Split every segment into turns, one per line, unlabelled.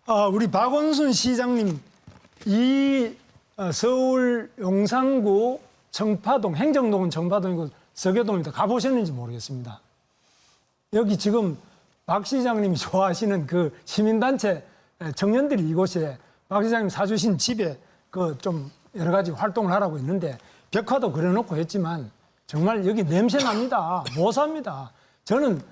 우리 박원순 시장님, 서울 용산구 청파동, 행정동은 청파동이고 서교동입니다. 가보셨는지 모르겠습니다. 여기 지금 박 시장님이 좋아하시는 그 시민단체 청년들이 이곳에 박 시장님 사주신 집에 그 좀 여러 가지 활동을 하라고 있는데 벽화도 그려놓고 했지만 정말 여기 냄새 납니다. 못 삽니다. 저는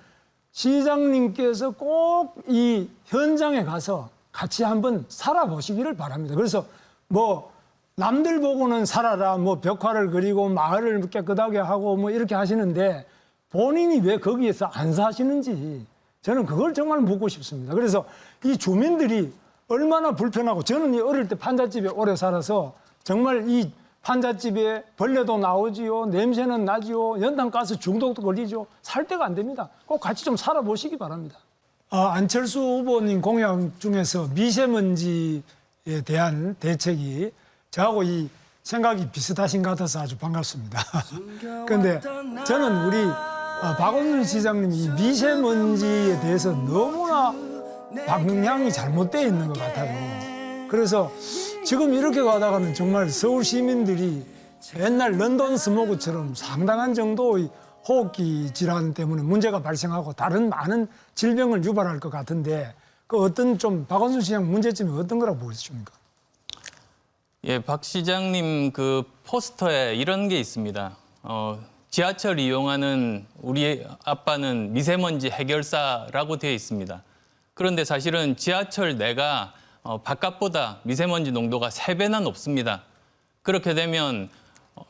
시장님께서 꼭 이 현장에 가서 같이 한번 살아보시기를 바랍니다. 그래서 뭐 남들 보고는 살아라, 뭐 벽화를 그리고 마을을 깨끗하게 하고 뭐 이렇게 하시는데 본인이 왜 거기에서 안 사시는지 저는 그걸 정말 묻고 싶습니다. 그래서 이 주민들이 얼마나 불편하고, 저는 이 어릴 때 판잣집에 오래 살아서 정말 이 판잣집에 벌레도 나오지요, 냄새는 나지요, 연탄가스 중독도 걸리죠. 살 데가 안 됩니다. 꼭 같이 좀 살아보시기 바랍니다. 안철수 후보님 공약 중에서 미세먼지에 대한 대책이 저하고 이 생각이 비슷하신 것 같아서 아주 반갑습니다. 그런데 저는 우리 박원순 시장님이 이 미세먼지에 대해서 너무나 방향이 잘못되어 있는 것 같아요. 그래서 지금 이렇게 가다가는 정말 서울 시민들이 옛날 런던 스모그처럼 상당한 정도의 호흡기 질환 때문에 문제가 발생하고 다른 많은 질병을 유발할 것 같은데, 그 어떤 좀 박원순 시장 문제점이 어떤 거라고 보십니까?
예, 박 시장님 그 포스터에 이런 게 있습니다. 지하철 이용하는 우리 아빠는 미세먼지 해결사라고 되어 있습니다. 그런데 사실은 지하철 내가 바깥보다 미세먼지 농도가 3배나 높습니다. 그렇게 되면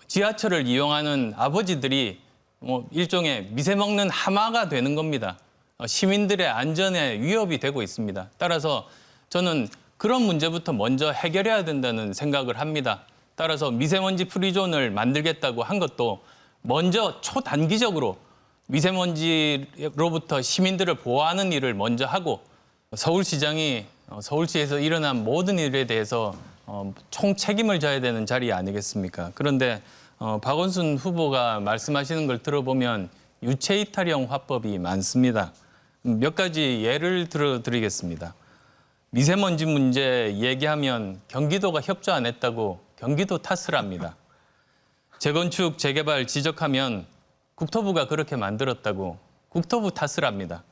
지하철을 이용하는 아버지들이 일종의 미세먹는 하마가 되는 겁니다. 시민들의 안전에 위협이 되고 있습니다. 따라서 저는 그런 문제부터 먼저 해결해야 된다는 생각을 합니다. 따라서 미세먼지 프리존을 만들겠다고 한 것도 먼저 초단기적으로 미세먼지로부터 시민들을 보호하는 일을 먼저 하고, 서울시장이 서울시에서 일어난 모든 일에 대해서 총 책임을 져야 되는 자리 아니겠습니까? 그런데 박원순 후보가 말씀하시는 걸 들어보면 유체이탈형 화법이 많습니다. 몇 가지 예를 들어드리겠습니다. 미세먼지 문제 얘기하면 경기도가 협조 안 했다고 경기도 탓을 합니다. 재건축, 재개발 지적하면 국토부가 그렇게 만들었다고 국토부 탓을 합니다.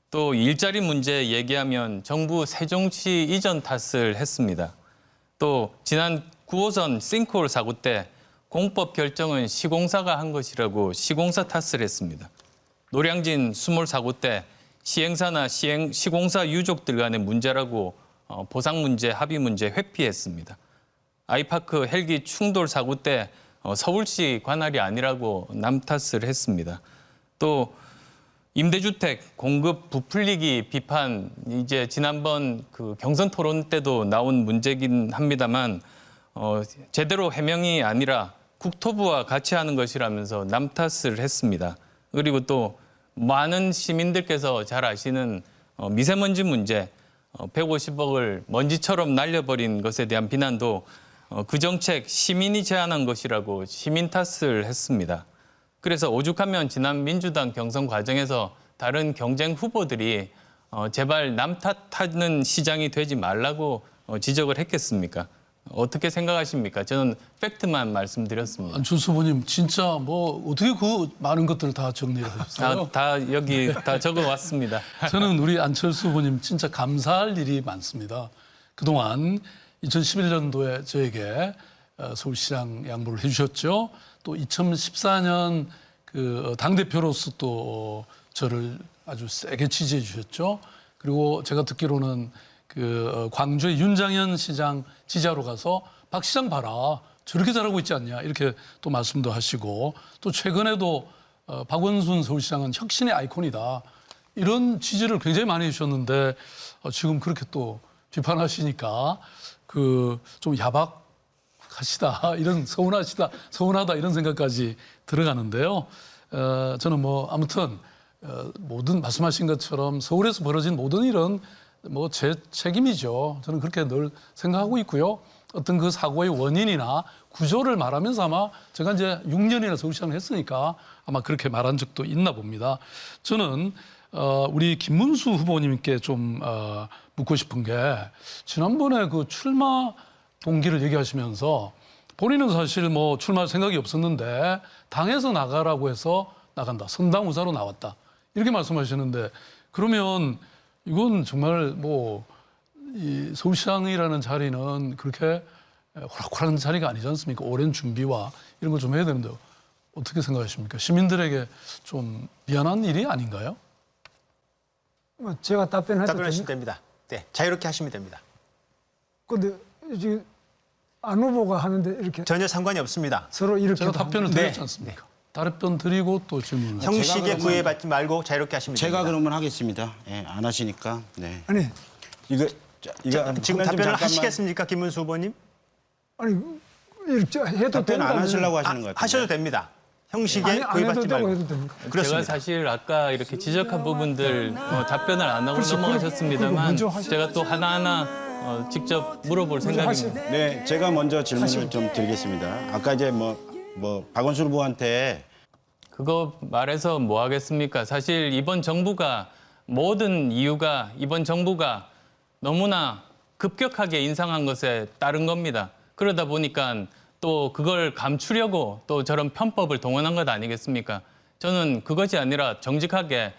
또 일자리 문제 얘기하면 정부 세종시 이전 탓을 했습니다. 또 지난 9호선 싱크홀 사고 때 공법 결정은 시공사가 한 것이라고 시공사 탓을 했습니다. 노량진 수몰 사고 때 시행사나 시공사 유족들 간의 문제라고 보상 문제, 합의 문제 회피했습니다. 아이파크 헬기 충돌 사고 때 서울시 관할이 아니라고 남 탓을 했습니다. 또 임대주택 공급 부풀리기 비판, 이제 지난번 그 경선 토론 때도 나온 문제긴 합니다만 제대로 해명이 아니라 국토부와 같이 하는 것이라면서 남 탓을 했습니다. 그리고 또 많은 시민들께서 잘 아시는 미세먼지 문제, 150억을 먼지처럼 날려버린 것에 대한 비난도 그 정책 시민이 제안한 것이라고 시민 탓을 했습니다. 그래서 오죽하면 지난 민주당 경선 과정에서 다른 경쟁 후보들이 제발 남 탓하는 시장이 되지 말라고 지적을 했겠습니까? 어떻게 생각하십니까? 저는 팩트만 말씀드렸습니다.
안철수 후보님 진짜 뭐 어떻게 그 많은 것들을 다 정리해 주셨어요?
다 여기 다 적어왔습니다.
저는 우리 안철수 후보님 진짜 감사할 일이 많습니다. 그동안 2011년도에 저에게 서울시장 양보를 해주셨죠. 또 2014년 그 당대표로서 또 저를 아주 세게 지지해 주셨죠. 그리고 제가 듣기로는 그 광주의 윤장현 시장 지지하러 가서 박 시장 봐라, 저렇게 잘하고 있지 않냐, 이렇게 또 말씀도 하시고, 또 최근에도 박원순 서울시장은 혁신의 아이콘이다, 이런 지지를 굉장히 많이 해주셨는데 지금 그렇게 또 비판하시니까 그 좀 야박하시다, 이런 서운하다 이런 생각까지 들어가는데요. 저는 뭐 아무튼 모든 말씀하신 것처럼 서울에서 벌어진 모든 일은 뭐 제 책임이죠. 저는 그렇게 늘 생각하고 있고요. 어떤 그 사고의 원인이나 구조를 말하면서 아마 제가 이제 6년이나 서울시장을 했으니까 아마 그렇게 말한 적도 있나 봅니다. 저는 우리 김문수 후보님께 좀 묻고 싶은 게 지난번에 그 출마 동기를 얘기하시면서 본인은 사실 뭐 출마할 생각이 없었는데 당에서 나가라고 해서 나간다. 선당우사로 나왔다. 이렇게 말씀하시는데 그러면 이건 정말 뭐 이 서울시장이라는 자리는 그렇게 호락호락한 자리가 아니지 않습니까? 오랜 준비와 이런 걸 좀 해야 되는데 어떻게 생각하십니까? 시민들에게 좀 미안한 일이 아닌가요?
뭐 제가 답변해도
답변하시면
됩니까?
됩니다. 네, 자유롭게 하시면 됩니다.
근데 지금 안 후보가 하는데 이렇게
전혀 상관이 없습니다.
서로 이렇게
제가 답변을
네.
드렸지 않습니까? 답변 드리고 또 질문을.
형식에
그러면-
구애받지 말고 자유롭게 하시면
제가
됩니다.
그러면 하겠습니다. 예, 안 하시니까. 네.
아니
이거
지금
화면 좀
답변을
잠깐만.
하시겠습니까, 김문수 후보님?
아니 이렇게 해도
답변 안
된다면
하시려고 하시는 것 같아요.
하셔도 됩니다. 형식에
안 해도
구애받지
되고
말고.
해도 됩니까?
그렇습니다.
제가 사실 아까 이렇게 지적한 부분들 답변을 안 하고
그렇지, 그거
넘어가셨습니다만
먼저 하시-
제가 또 하나하나 직접 물어볼 생각입니다.
네, 제가 먼저 질문을 좀 드리겠습니다. 아까 이제 뭐 박원순 후보한테
그거 말해서 뭐 하겠습니까? 사실 이번 정부가 모든 이유가 이번 정부가 너무나 급격하게 인상한 것에 따른 겁니다. 그러다 보니까 또 그걸 감추려고 또 저런 편법을 동원한 것 아니겠습니까? 저는 그것이 아니라 정직하게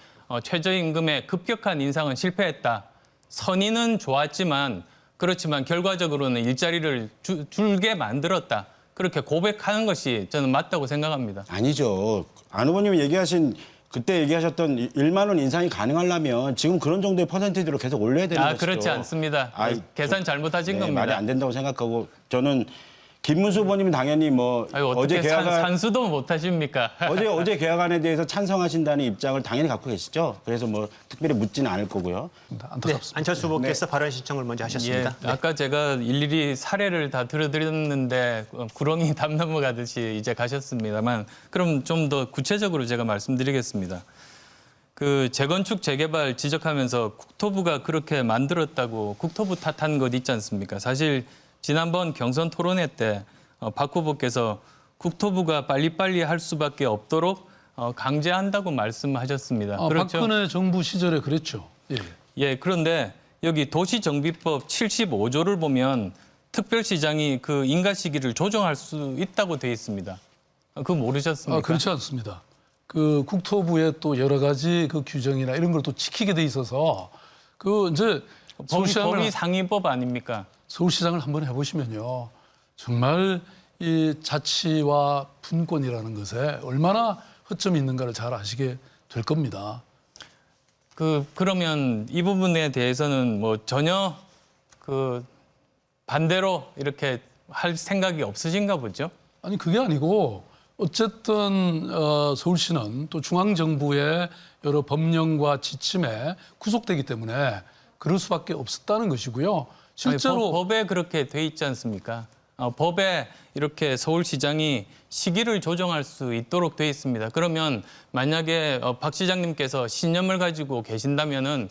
최저임금의 급격한 인상은 실패했다. 선의는 좋았지만 그렇지만 결과적으로는 일자리를 줄게 만들었다. 그렇게 고백하는 것이 저는 맞다고 생각합니다.
아니죠. 안 후보님이 그때 얘기하셨던 1만 원 인상이 가능하려면 지금 그런 정도의 퍼센티지로 계속 올려야 되는 것이죠.
그렇지 않습니다.
아이,
계산 잘못하신
네,
겁니다.
말이 안 된다고 생각하고 저는 김문수 후보님은 당연히 뭐
아유, 어떻게
어제 계약안
산수도 못하십니까?
어제 계약안에 대해서 찬성하신다는 입장을 당연히 갖고 계시죠. 그래서 뭐 특별히 묻지는 않을 거고요.
네,
안타깝습니다.
안철수 후보께서 발언 신청을 먼저 하셨습니다.
예, 아까 제가 일일이 사례를 다 들어드렸는데 구렁이 담 넘어가듯이 이제 가셨습니다만 그럼 좀 더 구체적으로 제가 말씀드리겠습니다. 그 재건축 재개발 지적하면서 국토부가 그렇게 만들었다고 국토부 탓한 것 있지 않습니까? 사실 지난번 경선 토론회 때 박 후보께서 국토부가 빨리빨리 할 수밖에 없도록 강제한다고 말씀하셨습니다. 그렇죠?
박근혜 정부 시절에 그랬죠. 예.
예, 그런데 여기 도시정비법 75조를 보면 특별시장이 그 인가 시기를 조정할 수 있다고 돼 있습니다. 그거 모르셨습니까?
그렇지 않습니다. 그 국토부의 또 여러 가지 그 규정이나 이런 걸 또 지키게 돼 있어서 그 이제
법이 상위법 아닙니까?
서울시장을 한번 해보시면요. 정말 이 자치와 분권이라는 것에 얼마나 허점이 있는가를 잘 아시게 될 겁니다.
그러면 이 부분에 대해서는 뭐 전혀 그 반대로 이렇게 할 생각이 없으신가 보죠?
아니 그게 아니고 어쨌든 서울시는 또 중앙정부의 여러 법령과 지침에 구속되기 때문에 그럴 수밖에 없었다는 것이고요. 실제로
아니, 법에 그렇게 돼 있지 않습니까? 법에 이렇게 서울시장이 시기를 조정할 수 있도록 돼 있습니다. 그러면 만약에 박 시장님께서 신념을 가지고 계신다면은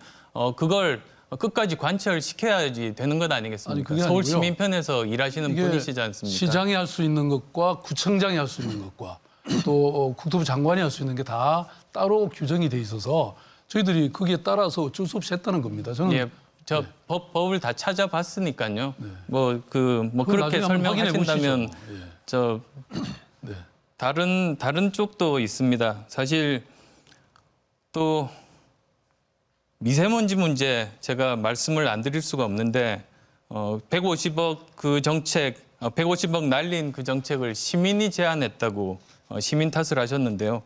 그걸 끝까지 관철시켜야지 되는 것 아니겠습니까?
아니, 그게
서울
아니고요.
시민 편에서 일하시는
이게
분이시지 않습니까?
시장이 할 수 있는 것과 구청장이 할 수 있는 것과 또 국토부 장관이 할 수 있는 게 다 따로 규정이 돼 있어서 저희들이 거기에 따라서 어쩔 수 없이 했다는 겁니다. 저는
예, 법을 다 찾아봤으니까요. 뭐
그걸
그렇게
나중에 한번 확인해
설명하신다면
보시죠. 예.
저
네.
다른 쪽도 있습니다. 사실 또 미세먼지 문제 제가 말씀을 안 드릴 수가 없는데 150억 그 정책, 150억 날린 그 정책을 시민이 제안했다고 시민 탓을 하셨는데요.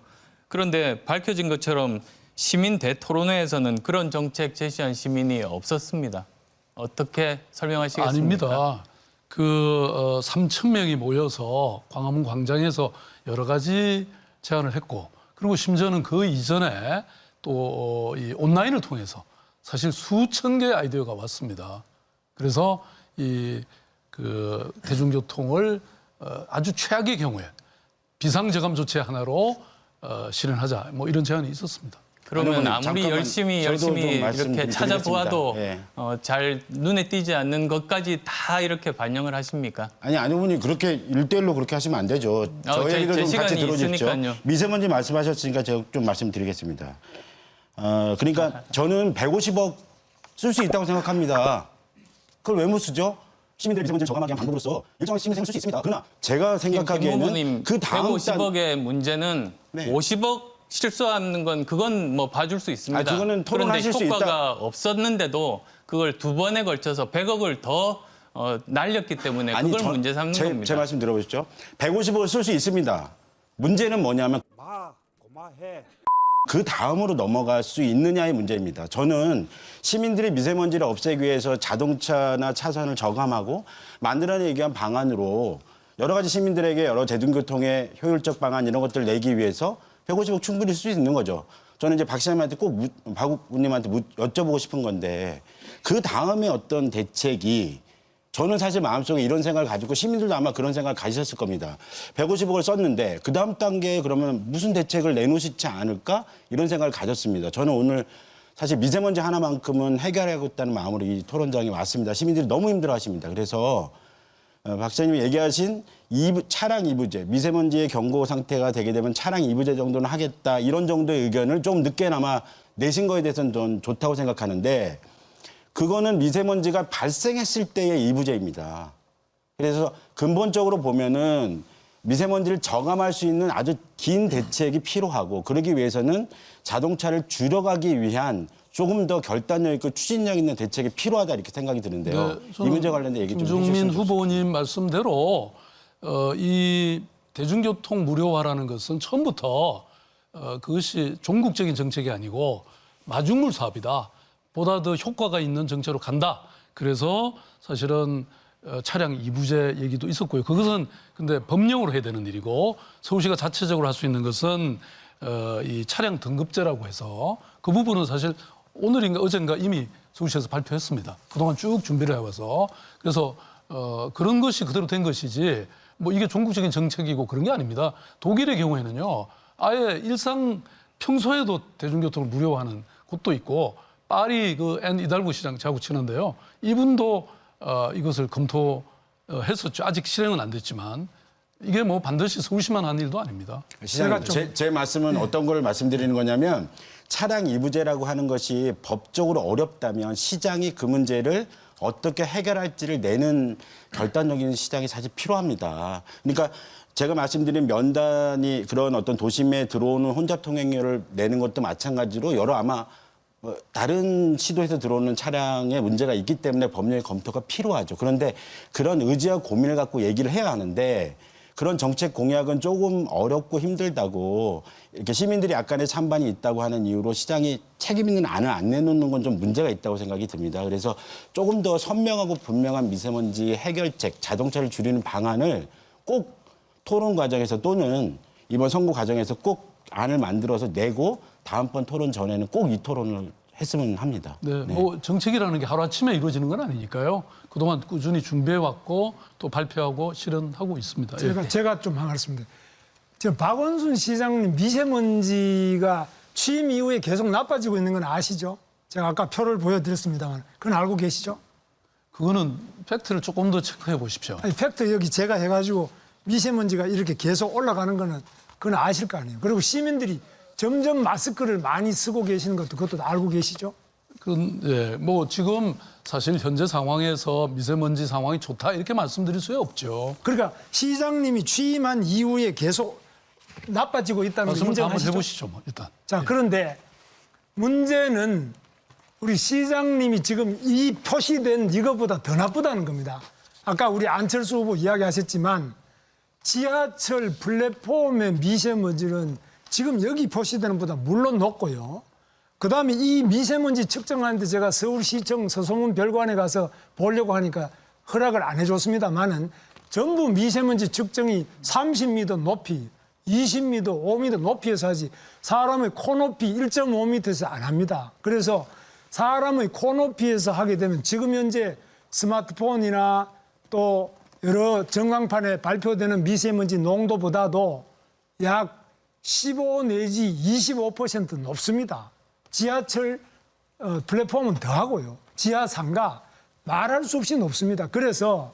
그런데 밝혀진 것처럼 시민 대토론회에서는 그런 정책 제시한 시민이 없었습니다. 어떻게 설명하시겠습니까?
아닙니다. 3천 명이 모여서 광화문 광장에서 여러 가지 제안을 했고 그리고 심지어는 그 이전에 또 이 온라인을 통해서 사실 수천 개의 아이디어가 왔습니다. 그래서 대중교통을 아주 최악의 경우에 비상저감 조치 하나로 실현하자 뭐 이런 제안이 있었습니다.
그러면
아니,
아무리
잠깐만,
열심히
저도 좀
이렇게
말씀드리겠습니다.
찾아보아도
예.
잘 눈에 띄지 않는 것까지 다 이렇게 반영을 하십니까?
아니 안 후보님 그렇게 1대1로 그렇게 하시면 안 되죠. 저
제
얘기도 좀 같이
시간이
들어주십시오.
있으니까요.
미세먼지 말씀하셨으니까 제가 좀 말씀드리겠습니다. 그러니까 저는 150억 쓸 수 있다고 생각합니다. 그걸 왜 못 쓰죠? 시민들의 미세먼지를 저감하기 위한 방법으로서 일정한 시민생을 쓸 수 있습니다. 그러나 제가 생각하기에는 그 다음
150억의 문제는
네.
50억 실수하는 건 그건 뭐 봐줄 수 있습니다.
아, 그거는
그런데
토론하실 수
효과가
있다.
없었는데도 그걸 두 번에 걸쳐서 100억을 더 날렸기 때문에 그걸 문제 삼는 겁니다.
제 말씀 들어보시죠. 150억을 쓸 수 있습니다. 문제는 뭐냐면 그 다음으로 넘어갈 수 있느냐의 문제입니다. 저는 시민들이 미세먼지를 없애기 위해서 자동차나 차선을 저감하고 만들어내기 위한 방안으로 여러 가지 시민들에게 여러 대중교통의 효율적 방안 이런 것들을 내기 위해서 150억 충분히 쓸 수 있는 거죠. 저는 이제 박 시장님한테 박 의원님한테 여쭤보고 싶은 건데 그 다음에 어떤 대책이 저는 사실 마음속에 이런 생각을 가지고 시민들도 아마 그런 생각을 가지셨을 겁니다. 150억을 썼는데 그 다음 단계에 그러면 무슨 대책을 내놓으시지 않을까? 이런 생각을 가졌습니다. 저는 오늘 사실 미세먼지 하나만큼은 해결하겠다는 마음으로 이 토론장에 왔습니다. 시민들이 너무 힘들어하십니다. 그래서 박 시장님이 얘기하신 차량 이부제, 미세먼지의 경고 상태가 되게 되면 차량 이부제 정도는 하겠다. 이런 정도의 의견을 좀 늦게나마 내신 거에 대해서는 좀 좋다고 생각하는데 그거는 미세먼지가 발생했을 때의 이부제입니다. 그래서 근본적으로 보면은 미세먼지를 저감할 수 있는 아주 긴 대책이 필요하고 그러기 위해서는 자동차를 줄여가기 위한 조금 더 결단력 있고 추진력 있는 대책이 필요하다 이렇게 생각이 드는데요. 이 문제 관련된 얘기 좀 해주셨으면
김종민
좋겠습니다.
후보님 말씀대로 이 대중교통 무료화라는 것은 처음부터 그것이 종국적인 정책이 아니고 마중물 사업이다. 보다 더 효과가 있는 정책으로 간다. 그래서 사실은 차량 이부제 얘기도 있었고요. 그것은 근데 법령으로 해야 되는 일이고 서울시가 자체적으로 할 수 있는 것은 이 차량 등급제라고 해서 그 부분은 사실 오늘인가 어젠가 이미 서울시에서 발표했습니다. 그동안 쭉 준비를 해와서 그래서 그런 것이 그대로 된 것이지 뭐 이게 종국적인 정책이고 그런 게 아닙니다. 독일의 경우에는요. 아예 일상 평소에도 대중교통을 무료화하는 곳도 있고 파리 그 앤 이달고 시장 자고 치는데요. 이분도 이것을 검토했었죠. 아직 실행은 안 됐지만 이게 뭐 반드시 서울시만 한 일도 아닙니다.
시장님, 제 말씀은 어떤 걸 말씀드리는 거냐면 차량 이부제라고 하는 것이 법적으로 어렵다면 시장이 그 문제를 어떻게 해결할지를 내는 결단적인 시장이 사실 필요합니다. 그러니까 제가 말씀드린 면단이 그런 어떤 도심에 들어오는 혼잡 통행료를 내는 것도 마찬가지로 여러 아마 다른 시도에서 들어오는 차량에 문제가 있기 때문에 법령의 검토가 필요하죠. 그런데 그런 의지와 고민을 갖고 얘기를 해야 하는데 그런 정책 공약은 조금 어렵고 힘들다고 이렇게 시민들이 약간의 찬반이 있다고 하는 이유로 시장이 책임 있는 안을 안 내놓는 건 좀 문제가 있다고 생각이 듭니다. 그래서 조금 더 선명하고 분명한 미세먼지 해결책, 자동차를 줄이는 방안을 꼭 토론 과정에서 또는 이번 선거 과정에서 꼭 안을 만들어서 내고 다음번 토론 전에는 꼭 이 토론을 했으면 합니다.
네, 뭐 정책이라는 게 하루아침에 이루어지는 건 아니니까요. 그동안 꾸준히 준비해왔고 또 발표하고 실현하고 있습니다.
제가 좀 하겠습니다. 지금 박원순 시장님 미세먼지가 취임 이후에 계속 나빠지고 있는 건 아시죠? 제가 아까 표를 보여드렸습니다만 그건 알고 계시죠?
그거는 팩트를 조금 더 체크해 보십시오.
아니, 팩트 여기 제가 해가지고 미세먼지가 이렇게 계속 올라가는 거는 그건 아실 거 아니에요. 그리고 시민들이 점점 마스크를 많이 쓰고 계시는 것도 그것도 알고 계시죠?
예, 뭐 지금 사실 현재 상황에서 미세먼지 상황이 좋다 이렇게 말씀드릴 수 없죠.
그러니까 시장님이 취임한 이후에 계속 나빠지고 있다는 걸
말씀을 한번
인정하시죠?
해보시죠, 뭐 일단.
자, 그런데 문제는 우리 시장님이 지금 이 표시된 이것보다 더 나쁘다는 겁니다. 아까 우리 안철수 후보 이야기하셨지만 지하철 플랫폼의 미세먼지는 지금 여기 표시되는 것보다 물론 높고요. 그다음에 이 미세먼지 측정하는데 제가 서울시청 서소문 별관에 가서 보려고 하니까 허락을 안 해줬습니다만은 전부 미세먼지 측정이 30m 높이, 20m, 5m 높이에서 하지 사람의 코 높이 1.5m에서 안 합니다. 그래서 사람의 코 높이에서 하게 되면 지금 현재 스마트폰이나 또 여러 전광판에 발표되는 미세먼지 농도보다도 약 15 내지 25% 높습니다. 지하철 플랫폼은 더하고요. 지하상가 말할 수 없이 높습니다. 그래서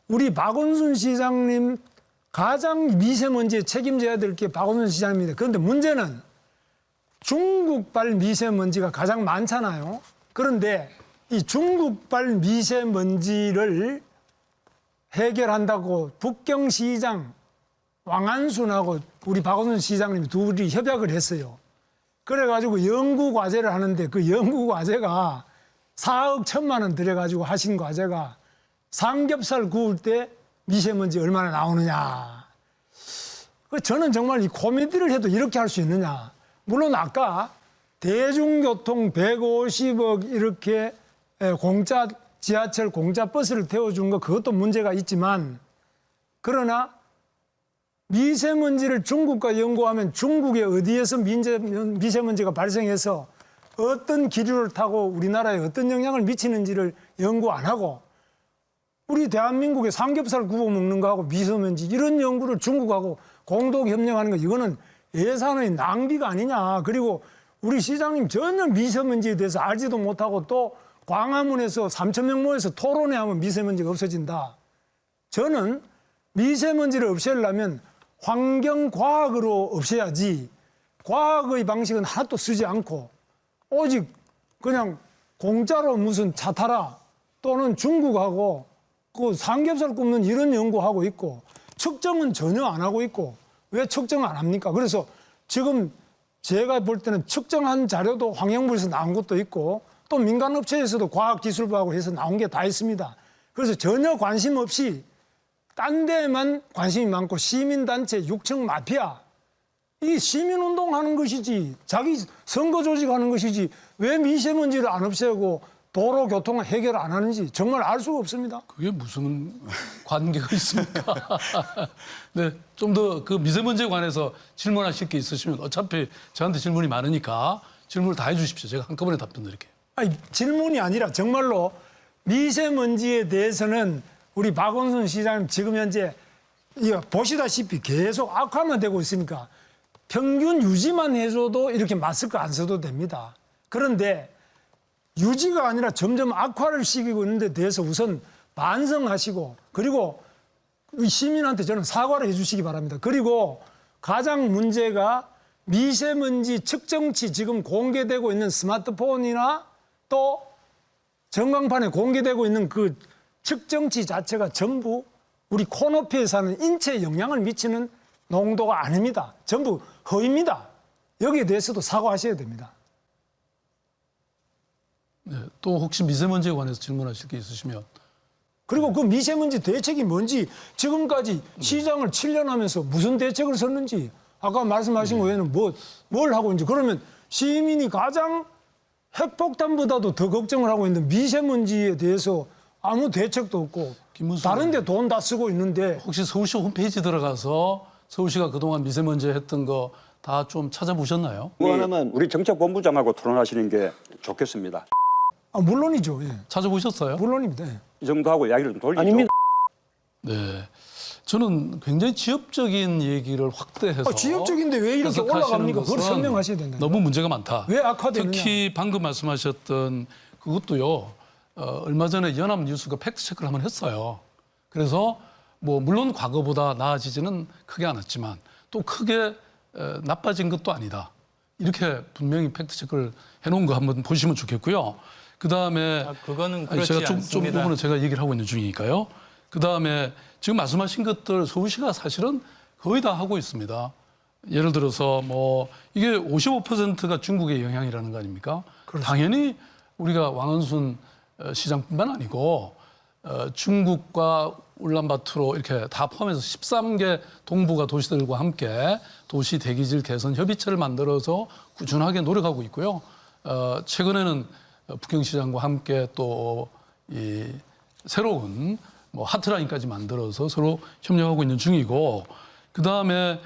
우리 박원순 시장님 가장 미세먼지에 책임져야 될 게 박원순 시장입니다. 그런데 문제는 중국발 미세먼지가 가장 많잖아요. 그런데 이 중국발 미세먼지를 해결한다고 북경시장 왕한순하고 우리 박원순 시장님이 둘이 협약을 했어요. 그래가지고 연구 과제를 하는데 그 연구 과제가 4억 1천만 원 들여가지고 하신 과제가 삼겹살 구울 때 미세먼지 얼마나 나오느냐. 저는 정말 이 코미디를 해도 이렇게 할 수 있느냐. 물론 아까 대중교통 150억 이렇게 공짜 지하철 공짜 버스를 태워준 거 그것도 문제가 있지만 그러나 미세먼지를 중국과 연구하면 중국의 어디에서 미세먼지가 발생해서 어떤 기류를 타고 우리나라에 어떤 영향을 미치는지를 연구 안 하고 우리 대한민국의 삼겹살 구워 먹는 거하고 미세먼지 이런 연구를 중국하고 공동 협력하는 거 이거는 예산의 낭비가 아니냐. 그리고 우리 시장님 전혀 미세먼지에 대해서 알지도 못하고 또 광화문에서 3,000명 모여서 토론회 하면 미세먼지가 없어진다. 저는 미세먼지를 없애려면 환경과학으로 없애야지 과학의 방식은 하나도 쓰지 않고 오직 그냥 공짜로 무슨 차 타라 또는 중국하고 그 삼겹살 굽는 이런 연구하고 있고 측정은 전혀 안 하고 있고 왜 측정 안 합니까? 그래서 지금 제가 볼 때는 측정한 자료도 환경부에서 나온 것도 있고 또 민간업체에서도 과학기술부하고 해서 나온 게 다 있습니다. 그래서 전혀 관심 없이 딴 데만 관심이 많고 시민단체, 육청 마피아 이 시민운동하는 것이지 자기 선거 조직하는 것이지 왜 미세먼지를 안 없애고 도로 교통을 해결 안 하는지 정말 알 수가 없습니다.
그게 무슨 관계가 있습니까? 네, 좀 더 그 미세먼지에 관해서 질문하실 게 있으시면 어차피 저한테 질문이 많으니까 질문을 다 해주십시오. 제가 한꺼번에 답변 드릴게요.
아니, 질문이 아니라 정말로 미세먼지에 대해서는 우리 박원순 시장님 지금 현재 이거 보시다시피 계속 악화만 되고 있으니까 평균 유지만 해줘도 이렇게 마스크 안 써도 됩니다. 그런데 유지가 아니라 점점 악화를 시키고 있는 데 대해서 우선 반성하시고 그리고 시민한테 저는 사과를 해 주시기 바랍니다. 그리고 가장 문제가 미세먼지 측정치 지금 공개되고 있는 스마트폰이나 또 전광판에 공개되고 있는 그 측정치 자체가 전부 우리 코높이에 사는 인체에 영향을 미치는 농도가 아닙니다. 전부 허위입니다. 여기에 대해서도 사과하셔야 됩니다.
네, 또 혹시 미세먼지에 관해서 질문하실 게 있으시면
그리고 그 미세먼지 대책이 뭔지 지금까지 시장을 7년 하면서 무슨 대책을 썼는지 아까 말씀하신 거 외에는 뭘 하고 있는지 그러면 시민이 가장 핵폭탄보다도 더 걱정을 하고 있는 미세먼지에 대해서 아무 대책도 없고 다른 데 돈 다 쓰고 있는데
혹시 서울시 홈페이지 들어가서 서울시가 그동안 미세먼지에 했던 거 다 좀 찾아보셨나요?
그거 하나만 우리 정책본부장하고 토론하시는 게 좋겠습니다.
물론이죠. 예.
찾아보셨어요?
물론입니다. 예.
이 정도 하고 이야기를 좀 돌리죠.
아닙니다.
네. 저는 굉장히 지엽적인 얘기를 확대해서
지역적인데 왜 이렇게
해석하시는
올라갑니까? 그걸
것은
설명하셔야 된다.
너무 문제가 많다.
왜 악화되느냐?
특히 방금 말씀하셨던 그것도요. 얼마 전에 연합뉴스가 팩트체크를 한번 했어요. 그래서 뭐 물론 과거보다 나아지지는 크게 않았지만 또 크게 나빠진 것도 아니다. 이렇게 분명히 팩트체크를 해놓은 거 한번 보시면 좋겠고요. 그다음에
그거는 그렇지
제가 좀
않습니다.
부분은 제가 얘기를 하고 있는 중이니까요. 그다음에 지금 말씀하신 것들 서울시가 사실은 거의 다 하고 있습니다. 예를 들어서 뭐 이게 55%가 중국의 영향이라는 거 아닙니까? 당연히 우리가 왕원순 시장뿐만 아니고 중국과 울란바토르 이렇게 다 포함해서 13개 동북아 도시들과 함께 도시 대기질 개선 협의체를 만들어서 꾸준하게 노력하고 있고요. 최근에는 북경시장과 함께 또 이 새로운 뭐 하트라인까지 만들어서 서로 협력하고 있는 중이고 그다음에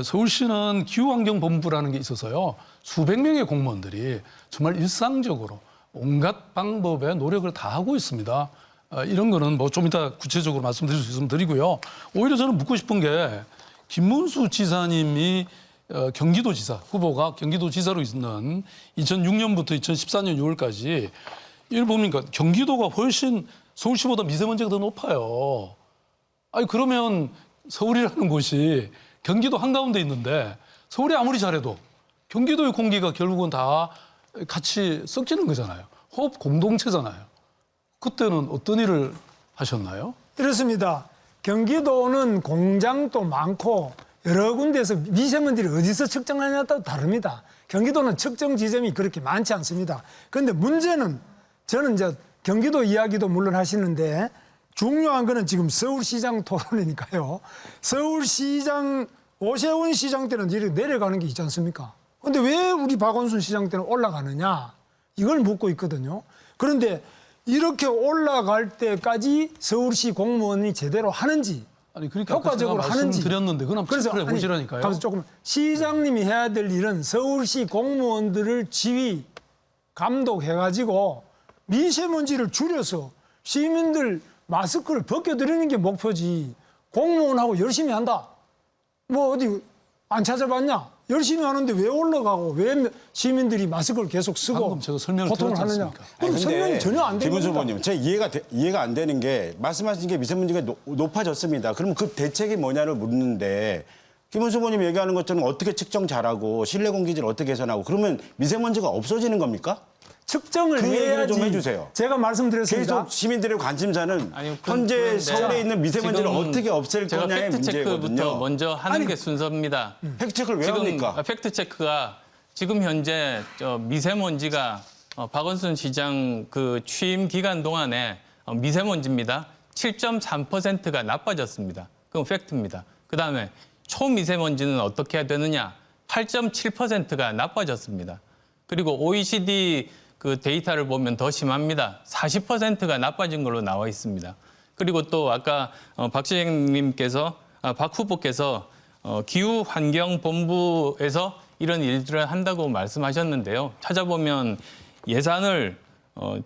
서울시는 기후환경본부라는 게 있어서요. 수백 명의 공무원들이 정말 일상적으로 온갖 방법의 노력을 다 하고 있습니다. 이런 거는 뭐 좀 이따 구체적으로 말씀드릴 수 있으면 드리고요. 오히려 저는 묻고 싶은 게 김문수 지사님이 경기도지사 후보가 경기도지사로 있는 2006년부터 2014년 6월까지 이걸 보니까 경기도가 훨씬 서울시보다 미세먼지가 더 높아요. 아니 그러면 서울이라는 곳이 경기도 한가운데 있는데 서울이 아무리 잘해도 경기도의 공기가 결국은 다 같이 섞이는 거잖아요. 호흡 공동체잖아요. 그때는 어떤 일을 하셨나요?
이렇습니다. 경기도는 공장도 많고 여러 군데에서 미세먼지를 어디서 측정하냐에 따라 다릅니다. 경기도는 측정 지점이 그렇게 많지 않습니다. 그런데 문제는 저는 이제 경기도 이야기도 물론 하시는데 중요한 거는 지금 서울시장 토론이니까요. 서울시장 오세훈 시장 때는 이렇게 내려가는 게 있지 않습니까? 근데 왜 우리 박원순 시장 때는 올라가느냐? 이걸 묻고 있거든요. 그런데 이렇게 올라갈 때까지 서울시 공무원이 제대로 하는지
아니 그러니까
효과적으로
제가
하는지.
말씀드렸는데 그건 한번 체크를 해보시라니까요.
가면서 조금 시장님이 해야 될 일은 서울시 공무원들을 지휘, 감독해가지고 미세먼지를 줄여서 시민들 마스크를 벗겨드리는 게 목표지. 공무원하고 열심히 한다. 뭐 어디 안 찾아봤냐? 열심히 하는데 왜 올라가고 왜 시민들이 마스크를 계속 쓰고
방금 제가 설명을
고통을
드렸지
하느냐?
않습니까?
그럼 설명이 전혀 안 되는
김은수
겁니다.
후보님, 제 이해가 안 되는 게 말씀하신 게 미세먼지가 높아졌습니다. 그럼 그 대책이 뭐냐를 묻는데 김은수 후보님 얘기하는 것처럼 어떻게 측정 잘하고 실내 공기질을 어떻게 개선하고 그러면 미세먼지가 없어지는 겁니까?
측정을
그 얘기를
해야지.
좀 해주세요.
제가 말씀드렸습니다.
계속 시민들의 관심사는
아니,
현재
그런데
서울에 있는 미세먼지를
지금
어떻게 없앨
제가
거냐의
팩트 체크부터
문제거든요.
먼저 하는 게 순서입니다.
팩트체크를 왜
지금
합니까?
팩트 체크가 지금 현재 미세먼지가 박원순 시장 그 취임 기간 동안에 미세먼지입니다. 7.3%가 나빠졌습니다. 그건 팩트입니다. 그다음에 초미세먼지는 어떻게 해야 되느냐? 8.7%가 나빠졌습니다. 그리고 OECD 그 데이터를 보면 더 심합니다. 40%가 나빠진 걸로 나와 있습니다. 그리고 또 아까 박 시장님께서 박 후보께서 기후환경본부에서 이런 일들을 한다고 말씀하셨는데요. 찾아보면 예산을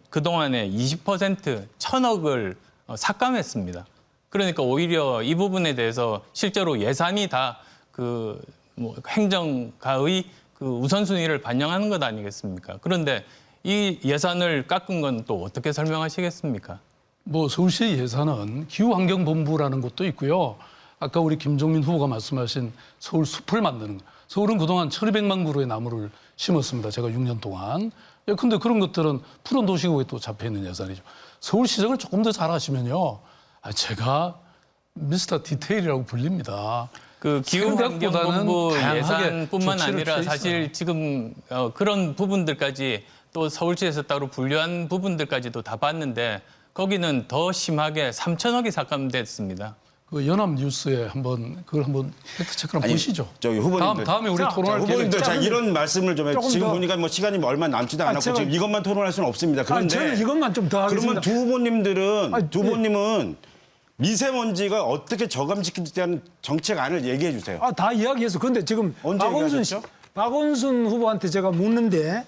그동안에 20% 1,000억을 삭감했습니다. 그러니까 오히려 이 부분에 대해서 실제로 예산이 다 그 뭐 행정가의 그 우선순위를 반영하는 것 아니겠습니까? 그런데 이 예산을 깎은 건 또 어떻게 설명하시겠습니까?
뭐 서울시 예산은 기후환경본부라는 것도 있고요. 아까 우리 김종민 후보가 말씀하신 서울 숲을 만드는 거. 서울은 그동안 1,200만 그루의 나무를 심었습니다. 제가 6년 동안. 근데 그런 것들은 푸른 도시국에 또 잡혀 있는 예산이죠. 서울시장을 조금 더 잘하시면요. 제가 미스터 디테일이라고 불립니다.
그 기후환경본부
다양하게
예산뿐만
조치를
아니라
취해
사실
있어요.
지금 그런 부분들까지 또 서울시에서 따로 분류한 부분들까지도 다 봤는데 거기는 더 심하게 3천억이 삭감됐습니다.
그 연합뉴스에 그걸 한번 팩트 체크를
아니,
보시죠.
저기 후보님들.
다음에 우리
자,
토론할
후보님들
기회를
자 이런 말씀을 좀 해요.
조금
지금
더.
보니까 뭐 시간이 얼마 남지도 않았고
제가-
지금 이것만 토론할 수는 없습니다. 그런데
저는 이것만 좀 더 하겠습니다.
그러면 두 후보님들은
아니,
두 후보님은 미세먼지가 어떻게 저감시키지 대한 정책안을 얘기해 주세요.
다 이야기해서. 근데 지금
언제 얘기하셨죠?
박원순 후보한테 제가 묻는데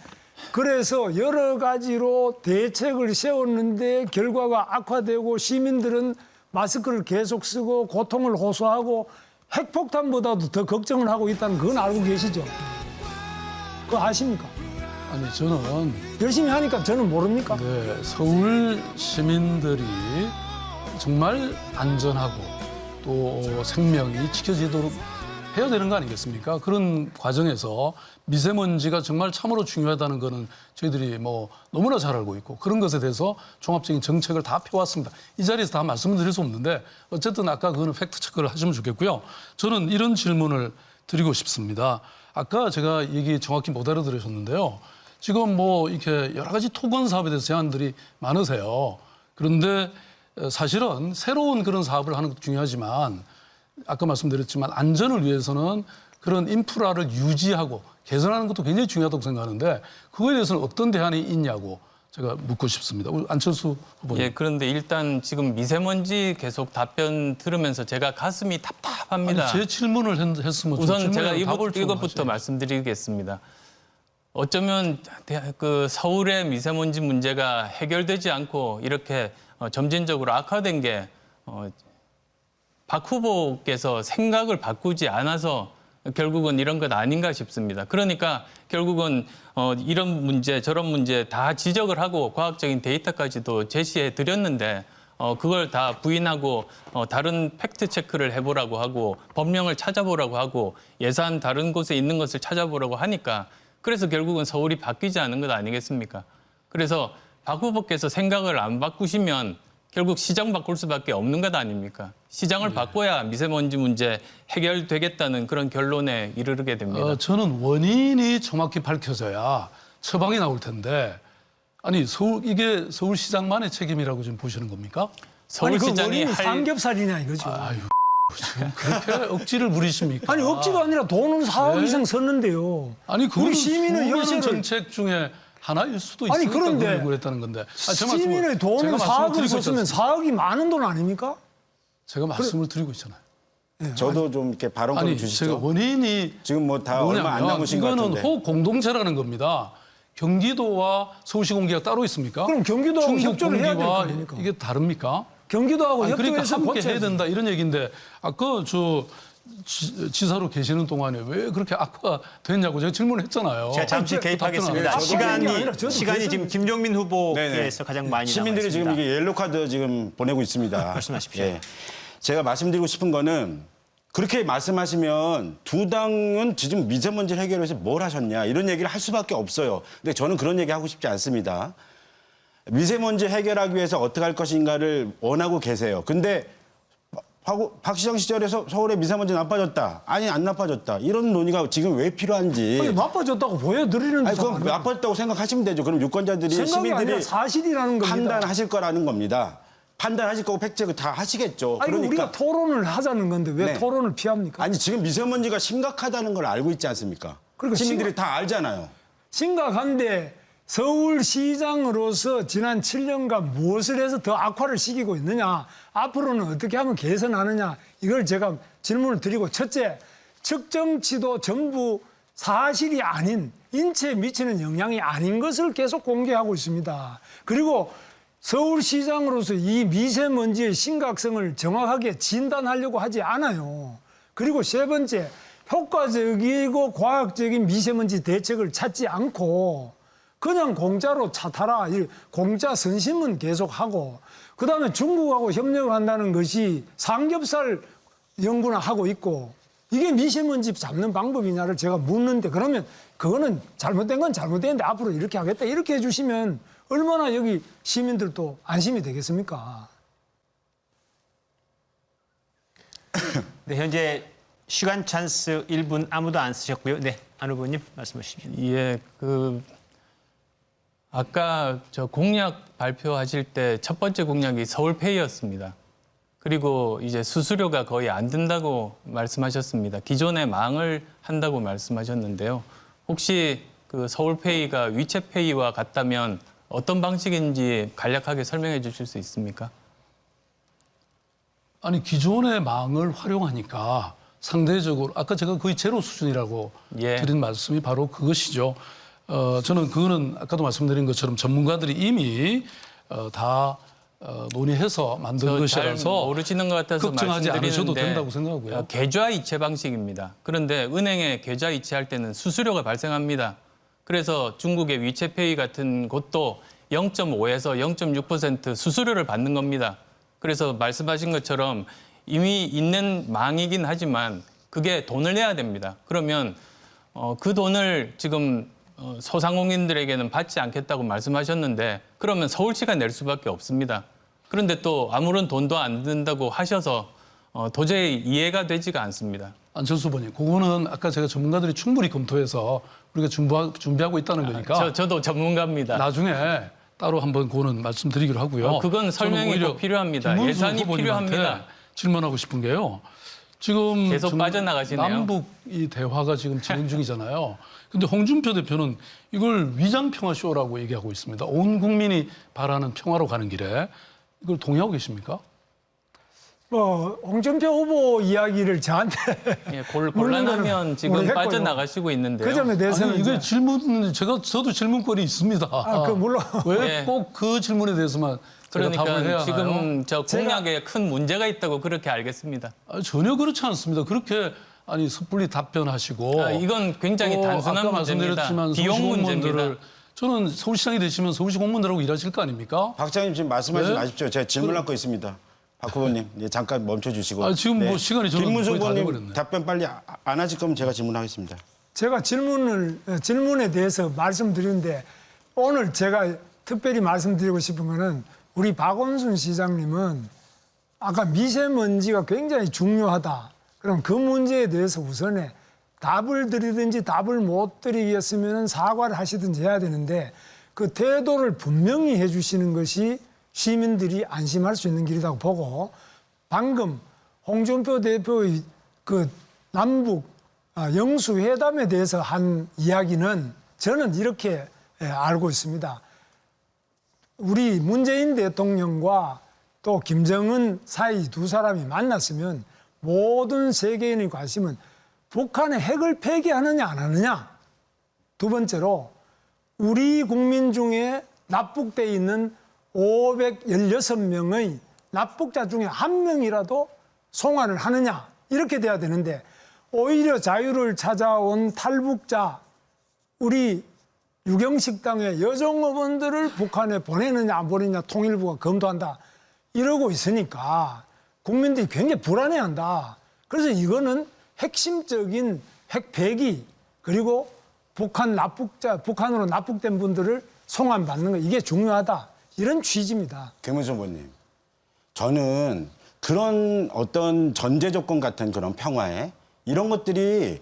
그래서 여러 가지로 대책을 세웠는데 결과가 악화되고 시민들은 마스크를 계속 쓰고 고통을 호소하고 핵폭탄보다도 더 걱정을 하고 있다는 그건 알고 계시죠? 그거 아십니까?
아니 저는
열심히 하니까 저는 모릅니까?
네, 서울 시민들이 정말 안전하고 또 생명이 지켜지도록 해야 되는 거 아니겠습니까? 그런 과정에서 미세먼지가 정말 참으로 중요하다는 거는 저희들이 뭐 너무나 잘 알고 있고 그런 것에 대해서 종합적인 정책을 다 펴왔습니다. 이 자리에서 다 말씀을 드릴 수 없는데 어쨌든 아까 그거는 팩트 체크를 하시면 좋겠고요. 저는 이런 질문을 드리고 싶습니다. 아까 제가 얘기 정확히 못 알아들으셨는데요. 지금 뭐 이렇게 여러 가지 토건 사업에 대해서 제안들이 많으세요. 그런데 사실은 새로운 그런 사업을 하는 것도 중요하지만 아까 말씀드렸지만 안전을 위해서는 그런 인프라를 유지하고 개선하는 것도 굉장히 중요하다고 생각하는데 그거에 대해서는 어떤 대안이 있냐고 제가 묻고 싶습니다. 우리 안철수 후보님.
예, 그런데 일단 지금 미세먼지 계속 답변 들으면서 제가 가슴이 답답합니다.
아니, 제 질문을 했으면
우선 제가
답을 좀
이것부터
하셔야죠.
말씀드리겠습니다. 어쩌면 그 서울의 미세먼지 문제가 해결되지 않고 이렇게 점진적으로 악화된 게 박 후보께서 생각을 바꾸지 않아서 결국은 이런 것 아닌가 싶습니다. 그러니까 결국은 이런 문제 저런 문제 다 지적을 하고 과학적인 데이터까지도 제시해 드렸는데 그걸 다 부인하고 다른 팩트 체크를 해보라고 하고 법령을 찾아보라고 하고 예산 다른 곳에 있는 것을 찾아보라고 하니까 그래서 결국은 서울이 바뀌지 않은 것 아니겠습니까? 그래서 박 후보께서 생각을 안 바꾸시면 결국 시장 바꿀 수밖에 없는 것 아닙니까? 시장을 바꿔야 미세먼지 문제 해결되겠다는 그런 결론에 이르게 됩니다.
저는 원인이 정확히 밝혀져야 처방이 나올 텐데 아니 이게 서울시장만의 책임이라고 지금 보시는 겁니까?
아니 그
서울시장이
원인이
할
삼겹살이냐 이거죠.
아유 지금 그렇게 억지를 부리십니까?
아니 억지가 아니라 돈을 4억
네.
이상 썼는데요.
아니 그건
우리 시민의
수많은
혈세를
정책 중에 하나일 수도
아니,
있으니까
그런데
그걸 그랬다는 건데. 제 말씀을
시민의 돈을
제가 말씀을
4억을
드리고
썼으면
있지 않습니까?
4억이 많은 돈 아닙니까?
제가 말씀을 드리고 있잖아요.
저도 좀 이렇게 발언권을
아니 제가
주시죠.
원인이
지금 뭐 다 얼마 안
뭐냐면
남으신 것
이거는
같은데.
호흡 공동체라는 겁니다. 경기도와 서울시 공기가 따로 있습니까?
그럼 경기도하고
중국
협조를 해야 될 거
공기와
아닙니까?
이게 다릅니까?
경기도하고
아니, 그러니까
협조해서
함께 해야
고쳐야지.
된다 이런 얘기인데 아까 저 지사로 계시는 동안에 왜 그렇게 악화됐냐고 제가 질문했잖아요.
제가 잠시
아니,
개입하겠습니다.
답변 안 해요. 아니라 저도
시간이
그래서-
지금 김종민 후보께서
네네.
가장 많이
시민들이 지금
남아 있습니다.
이게 옐로 카드 지금 보내고 있습니다.
말씀하십시오.
예. 제가 말씀드리고 싶은 거는 그렇게 말씀하시면 두 당은 지금 미세먼지 해결을 위해서 뭘 하셨냐 이런 얘기를 할 수밖에 없어요. 근데 저는 그런 얘기 하고 싶지 않습니다. 미세먼지 해결하기 위해서 어떻게 할 것인가를 원하고 계세요. 근데 박 시장 시절에 서울의 미세먼지 나빠졌다. 아니 안 나빠졌다. 이런 논의가 지금 왜 필요한지.
아니, 나빠졌다고 보여드리는데
아니 그럼 나빠졌다고 생각하시면 되죠. 그럼 유권자들이
생각이
시민들이
아니라 사실이라는 겁니다.
판단하실 거라는 겁니다. 판단하실 거고 팩트체크 다 하시겠죠.
아니
그러니까
우리가 토론을 하자는 건데 왜
네.
토론을 피합니까?
아니 지금 미세먼지가 심각하다는 걸 알고 있지 않습니까?
그러니까
시민들이 다 알잖아요.
심각한데 서울시장으로서 지난 7년간 무엇을 해서 더 악화를 시키고 있느냐, 앞으로는 어떻게 하면 개선하느냐, 이걸 제가 질문을 드리고, 첫째, 측정치도 전부 사실이 아닌, 인체에 미치는 영향이 아닌 것을 계속 공개하고 있습니다. 그리고 서울시장으로서 이 미세먼지의 심각성을 정확하게 진단하려고 하지 않아요. 그리고 세 번째, 효과적이고 과학적인 미세먼지 대책을 찾지 않고 그냥 공짜로 차 타라, 공짜 선심은 계속하고, 그다음에 중국하고 협력을 한다는 것이 삼겹살 연구나 하고 있고, 이게 미세먼지 잡는 방법이냐를 제가 묻는데, 그러면 그거는 잘못된 건 잘못됐는데 앞으로 이렇게 하겠다 이렇게 해주시면 얼마나 여기 시민들도 안심이 되겠습니까?
네, 현재 시간 찬스 1분 아무도 안 쓰셨고요. 네, 안 후보님 말씀해 주십시오.
예, 아까 저 공약 발표하실 때 첫 번째 공약이 서울페이였습니다. 그리고 이제 수수료가 거의 안 든다고 말씀하셨습니다. 기존에 망을 한다고 말씀하셨는데요. 혹시 그 서울페이가 위챗페이와 같다면 어떤 방식인지 간략하게 설명해 주실 수 있습니까?
아니 기존의 망을 활용하니까 상대적으로 아까 제가 거의 제로 수준이라고
예.
드린 말씀이 바로 그것이죠. 저는 그거는 아까도 말씀드린 것처럼 전문가들이 이미 다 논의해서 만든
잘
것이라서
모르시는 것 같아서
걱정하지 않으셔도
말씀드리는데
된다고 생각하고요.
계좌 이체 방식입니다. 그런데 은행에 계좌 이체할 때는 수수료가 발생합니다. 그래서 중국의 위챗페이 같은 곳도 0.5에서 0.6% 수수료를 받는 겁니다. 그래서 말씀하신 것처럼 이미 있는 망이긴 하지만 그게 돈을 내야 됩니다. 그러면 그 돈을 지금 소상공인들에게는 받지 않겠다고 말씀하셨는데 그러면 서울시가 낼 수밖에 없습니다. 그런데 또 아무런 돈도 안 든다고 하셔서 도저히 이해가 되지가 않습니다.
안철수 후보님, 그거는 아까 제가 전문가들이 충분히 검토해서 우리가 준비하고 있다는 거니까
저도 전문가입니다.
나중에 따로 한번 그거는 말씀드리기로 하고요.
그건 설명이
저는 오히려
꼭 필요합니다.
김문수
예산이
후보님한테
필요합니다.
질문하고 싶은 게요. 지금
계속 빠져나가시네요.
남북 이 대화가 지금 진행 중이잖아요. 근데 홍준표 대표는 이걸 위장평화 쇼라고 얘기하고 있습니다. 온 국민이 바라는 평화로 가는 길에 이걸 동의하고 계십니까?
홍준표 후보 이야기를 저한테
예,
묻는
곤란하면
거는
지금
모르겠고요.
빠져나가시고 있는데요.
그 점에 대해서는
아니, 이게
이제
질문 저도 질문권이 있습니다.
물론
왜
예.
꼭 그 질문에 대해서만 제가 답을 해야
그러니까
하나요?
지금 저 공약에 큰 문제가 있다고 그렇게 알겠습니다.
전혀 그렇지 않습니다. 그렇게 섣불리 답변하시고
이건 굉장히
또
단순한
아까
문제입니다.
말씀드렸지만
비용
소상공인들을
문제입니다.
저는 서울시장이 되시면 서울시 공무원들하고 일하실 거 아닙니까?
박 차장님 지금 말씀하지
네?
마십시오. 제가 질문할 거 있습니다. 박 후보님 예, 잠깐 멈춰주시고.
지금 뭐 시간이 저는
김문수
거의 다
후보님
돼버렸네.
답변 빨리 안 하실 거면 제가 질문하겠습니다.
제가 질문에 대해서 말씀드리는데 오늘 제가 특별히 말씀드리고 싶은 거는 우리 박원순 시장님은 아까 미세먼지가 굉장히 중요하다. 그럼 그 문제에 대해서 우선에 답을 드리든지 답을 못 드리겠으면 사과를 하시든지 해야 되는데 그 태도를 분명히 해주시는 것이 시민들이 안심할 수 있는 길이라고 보고 방금 홍준표 대표의 그 남북 영수회담에 대해서 한 이야기는 저는 이렇게 알고 있습니다. 우리 문재인 대통령과 또 김정은 사이 두 사람이 만났으면 모든 세계인의 관심은 북한의 핵을 폐기하느냐 안 하느냐. 두 번째로 우리 국민 중에 납북돼 있는 516명의 납북자 중에 한 명이라도 송환을 하느냐 이렇게 돼야 되는데 오히려 자유를 찾아온 탈북자 우리 유경식당의 여종업원들을 북한에 보내느냐 안 보내느냐 통일부가 검토한다 이러고 있으니까 국민들이 굉장히 불안해한다. 그래서 이거는 핵심적인 핵 폐기 그리고 북한으로 납북된 분들을 송환받는 거 이게 중요하다. 이런 취지입니다.
김문수 후보님, 저는 그런 어떤 전제 조건 같은 그런 평화에 이런 것들이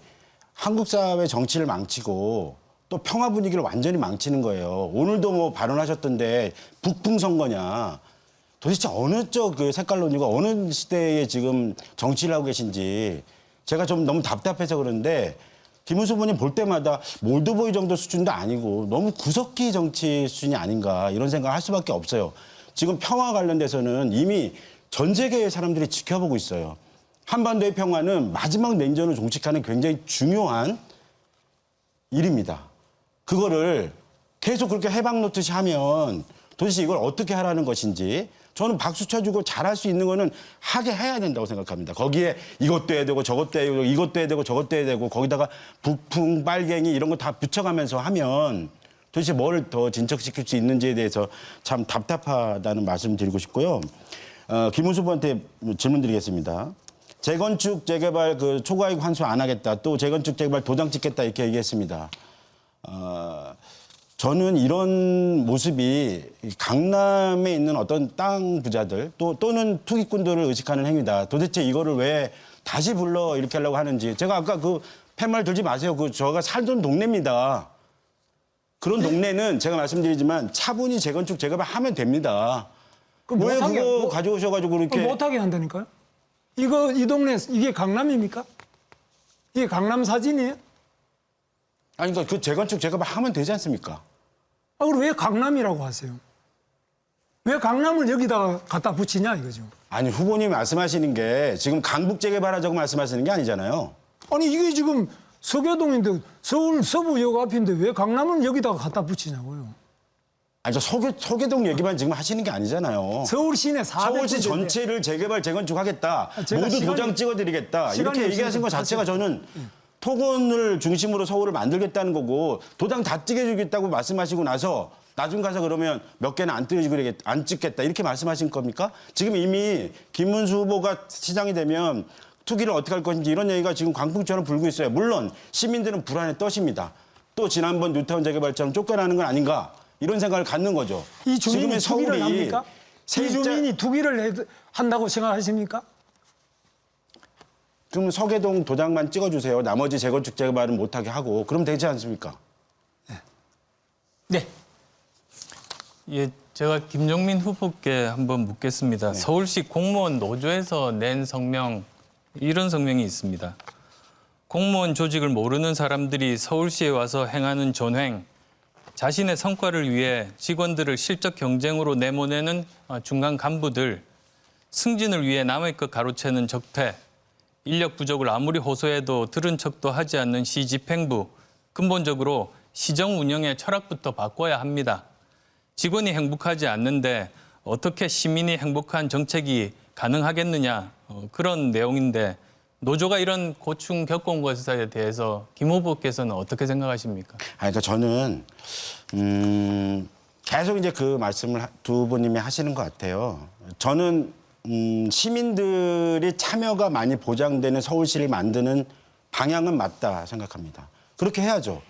한국 사회 정치를 망치고 또 평화 분위기를 완전히 망치는 거예요. 오늘도 뭐 발언하셨던데 북풍 선거냐. 도대체 어느 쪽 그 색깔론이고 어느 시대에 지금 정치를 하고 계신지 제가 좀 너무 답답해서 그런데 김문수 후보님 볼 때마다 몰드보이 정도 수준도 아니고 너무 구석기 정치 수준이 아닌가 이런 생각을 할 수밖에 없어요. 지금 평화 관련돼서는 이미 전 세계의 사람들이 지켜보고 있어요. 한반도의 평화는 마지막 냉전을 종식하는 굉장히 중요한 일입니다. 그거를 계속 그렇게 해방 놓듯이 하면 도대체 이걸 어떻게 하라는 것인지 저는 박수 쳐주고 잘할 수 있는 거는 하게 해야 된다고 생각합니다. 거기에 이것도 해야 되고 저것도 해야 되고 이것도 해야 되고 저것도 해야 되고 거기다가 북풍, 빨갱이 이런 거 다 붙여가면서 하면 도대체 뭘 더 진척시킬 수 있는지에 대해서 참 답답하다는 말씀 드리고 싶고요. 김문수 후보한테 질문 드리겠습니다. 재건축, 재개발 그 초과이익 환수 안 하겠다. 또 재건축, 재개발 도장 찍겠다 이렇게 얘기했습니다. 저는 이런 모습이 강남에 있는 어떤 땅 부자들 또는 투기꾼들을 의식하는 행위다. 도대체 이거를 왜 다시 불러 이렇게 하려고 하는지. 제가 아까 그 팻말 들지 마세요. 저가 살던 동네입니다. 그런 동네는 제가 말씀드리지만 차분히 재건축, 재개발 하면 됩니다. 왜 그거 가져오셔가지고 그렇게.
못하게 한다니까요? 이 동네, 이게 강남입니까? 이게 강남 사진이에요?
아니, 그러니까 그 재건축, 재개발 하면 되지 않습니까?
그럼 왜 강남이라고 하세요? 왜 강남을 여기다가 갖다 붙이냐 이거죠.
아니, 후보님이 말씀하시는 게 지금 강북 재개발하자고 말씀하시는 게 아니잖아요.
아니 이게 지금 서교동인데 서울 서부역 앞인데 왜 강남을 여기다가 갖다 붙이냐고요.
아니, 저 서계동 얘기만 지금 하시는 게 아니잖아요.
서울 시내 400군데.
서울시 전체를 재개발, 재건축하겠다.
제가
모두
시간이-
도장 찍어드리겠다.
시간이
이렇게 얘기하신 것
없으니까
자체가 저는 토건을 중심으로 서울을 만들겠다는 거고 도장 다 찍어주겠다고 말씀하시고 나서 나중 가서 그러면 몇 개는 안 찍겠다 이렇게 말씀하신 겁니까? 지금 이미 김문수 후보가 시장이 되면 투기를 어떻게 할 것인지 이런 얘기가 지금 광풍처럼 불고 있어요. 물론 시민들은 불안에 떠십니다. 또 지난번 뉴타운 재개발처럼 쫓겨나는 건 아닌가 이런 생각을 갖는 거죠.
이 주민이
지금의
투기를 합니까? 이
세입자-
주민이 투기를 한다고 생각하십니까?
그럼 서계동 도장만 찍어주세요. 나머지 재건축 재개발은 못하게 하고 그럼 되지 않습니까?
네.
예, 제가 김종민 후보께 한번 묻겠습니다. 서울시 공무원 노조에서 낸 성명, 이런 성명이 있습니다. 공무원 조직을 모르는 사람들이 서울시에 와서 행하는 존횡, 자신의 성과를 위해 직원들을 실적 경쟁으로 내보내는 중간 간부들, 승진을 위해 남의 것 가로채는 적폐, 인력 부족을 아무리 호소해도 들은 척도 하지 않는 시 집행부, 근본적으로 시정 운영의 철학부터 바꿔야 합니다. 직원이 행복하지 않는데 어떻게 시민이 행복한 정책이 가능하겠느냐, 그런 내용인데 노조가 이런 고충 겪어온 것에 대해서 김 후보께서는 어떻게 생각하십니까?
그러니까 저는 계속 이제 그 말씀을 두 후보님이 하시는 것 같아요. 저는 시민들이 참여가 많이 보장되는 서울시를 만드는 방향은 맞다 생각합니다. 그렇게 해야죠.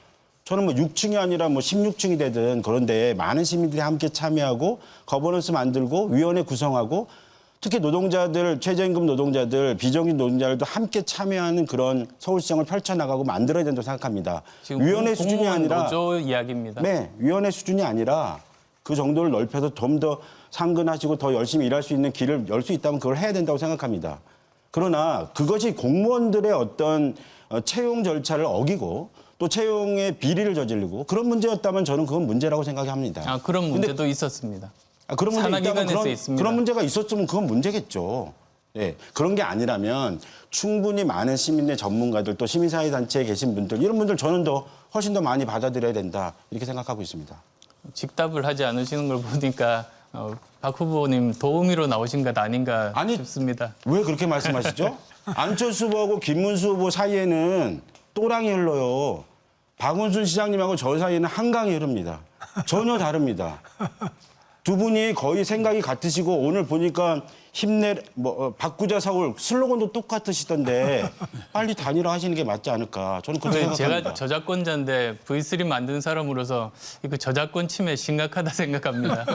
저는 뭐 6층이 아니라 뭐 16층이 되든 그런데 많은 시민들이 함께 참여하고 거버넌스 만들고 위원회 구성하고 특히 노동자들, 최저임금 노동자들, 비정규직 노동자들도 함께 참여하는 그런 서울시장을 펼쳐나가고 만들어야 된다고 생각합니다.
지금
위원회 수준이
공무원
아니라
노조 이야기입니다.
네, 위원회 수준이 아니라 그 정도를 넓혀서 좀 더 상근하시고 더 열심히 일할 수 있는 길을 열 수 있다면 그걸 해야 된다고 생각합니다. 그러나 그것이 공무원들의 어떤 채용 절차를 어기고 또 채용의 비리를 저지르고 그런 문제였다면 저는 그건 문제라고 생각합니다.
아, 그런 문제도 있었습니다.
그런 문제 있다면
산하기관에서 있습니다.
그런 문제가 있었으면 그건 문제겠죠. 예, 그런 게 아니라면 충분히 많은 시민의 전문가들 또 시민사회단체에 계신 분들 이런 분들 저는 더 훨씬 더 많이 받아들여야 된다 이렇게 생각하고 있습니다.
직답을 하지 않으시는 걸 보니까 박 후보님 도우미로 나오신 것 아닌가
아니,
싶습니다.
왜 그렇게 말씀하시죠? 안철수 후보하고 김문수 후보 사이에는 또랑이 흘러요. 박원순 시장님하고 저 사이에는 한강이 흐릅니다. 전혀 다릅니다. 두 분이 거의 생각이 같으시고 오늘 보니까 힘내 바꾸자 서울 슬로건도 똑같으시던데 빨리 단일화하시는 게 맞지 않을까 저는 그렇게 생각합니다.
제가 저작권자인데 V3 만든 사람으로서 이거 저작권 침해 심각하다 생각합니다.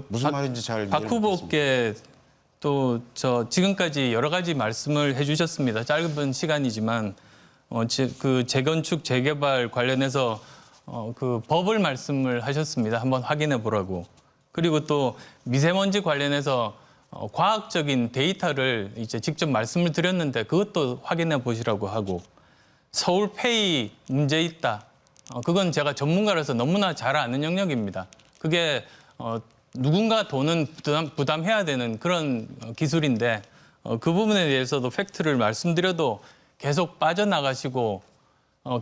무슨 말인지 잘
박
이해를
후보께 또 지금까지 여러 가지 말씀을 해주셨습니다. 짧은 시간이지만 그 재건축 재개발 관련해서 그 법을 말씀을 하셨습니다. 한번 확인해 보라고. 그리고 또 미세먼지 관련해서 과학적인 데이터를 이제 직접 말씀을 드렸는데 그것도 확인해 보시라고 하고 서울 폐이 문제 있다. 그건 제가 전문가라서 너무나 잘 아는 영역입니다. 그게 누군가 돈은 부담해야 되는 그런 기술인데 그 부분에 대해서도 팩트를 말씀드려도 계속 빠져나가시고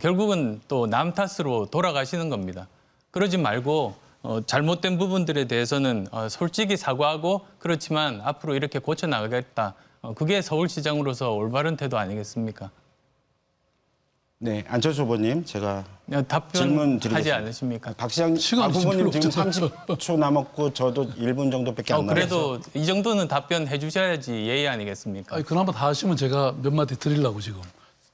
결국은 또 남 탓으로 돌아가시는 겁니다. 그러지 말고 잘못된 부분들에 대해서는 솔직히 사과하고 그렇지만 앞으로 이렇게 고쳐나가겠다. 그게 서울시장으로서 올바른 태도 아니겠습니까?
네, 안철수 후보님 제가 질문
답변하지
드리겠습니다.
않으십니까?
박 후보님 지금 30초 남았고 저도 1분 정도밖에 안 남았어요.
그래도 이 정도는 답변해 주셔야지 예의 아니겠습니까?
아니, 그나마 다 하시면 제가 몇 마디 드리려고 지금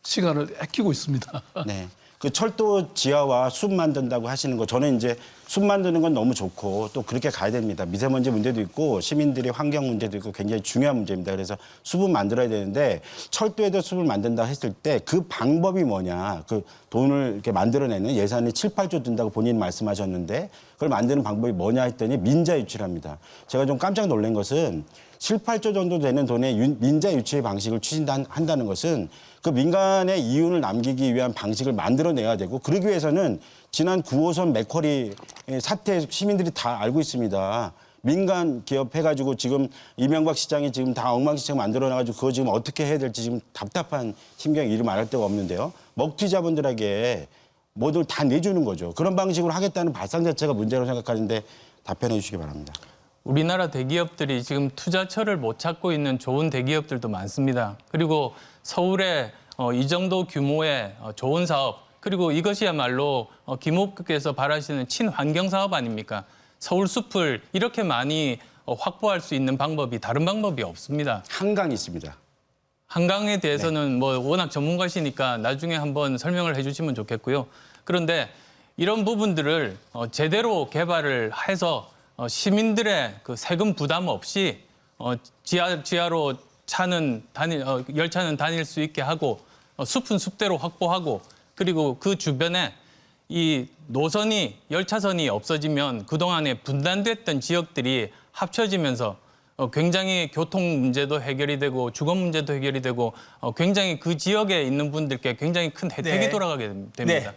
시간을 아끼고 있습니다.
네. 그 철도 지하와 숲 만든다고 하시는 거 저는 이제 숲 만드는 건 너무 좋고 또 그렇게 가야 됩니다. 미세먼지 문제도 있고 시민들의 환경 문제도 있고 굉장히 중요한 문제입니다. 그래서 숲은 만들어야 되는데 철도에도 숲을 만든다 했을 때 그 방법이 뭐냐. 그 돈을 이렇게 만들어내는 예산이 7, 8조 든다고 본인 말씀하셨는데 그걸 만드는 방법이 뭐냐 했더니 민자 유치랍니다. 제가 좀 깜짝 놀란 것은 7, 8조 정도 되는 돈의 민자 유치의 방식을 추진한다는 것은 그 민간의 이윤을 남기기 위한 방식을 만들어내야 되고 그러기 위해서는 지난 9호선 맥쿼리 사태 시민들이 다 알고 있습니다. 민간 기업 해가지고 지금 이명박 시장이 지금 다 엉망진창 만들어놔가지고 그거 지금 어떻게 해야 될지 지금 답답한 심경이 이루 말할 데가 없는데요. 먹튀 자본들에게 뭐들 다 내주는 거죠. 그런 방식으로 하겠다는 발상 자체가 문제라고 생각하는데 답변해 주시기 바랍니다.
우리나라 대기업들이 지금 투자처를 못 찾고 있는 좋은 대기업들도 많습니다. 그리고 서울에 이 정도 규모의 좋은 사업, 그리고 이것이야말로 김 후보께서 바라시는 친환경 사업 아닙니까? 서울 숲을 이렇게 많이 확보할 수 있는 방법이 다른 방법이 없습니다.
한강이 있습니다.
한강에 대해서는 뭐 워낙 전문가시니까 나중에 한번 설명을 해주시면 좋겠고요. 그런데 이런 부분들을 제대로 개발을 해서 시민들의 그 세금 부담 없이 지하로 열차는 다닐 수 있게 하고 숲은 숲대로 확보하고 그리고 그 주변에 이 노선이 열차선이 없어지면 그동안에 분단됐던 지역들이 합쳐지면서 굉장히 교통 문제도 해결이 되고 주거 문제도 해결이 되고 굉장히 그 지역에 있는 분들께 굉장히 큰 혜택이
네.
돌아가게 됩니다.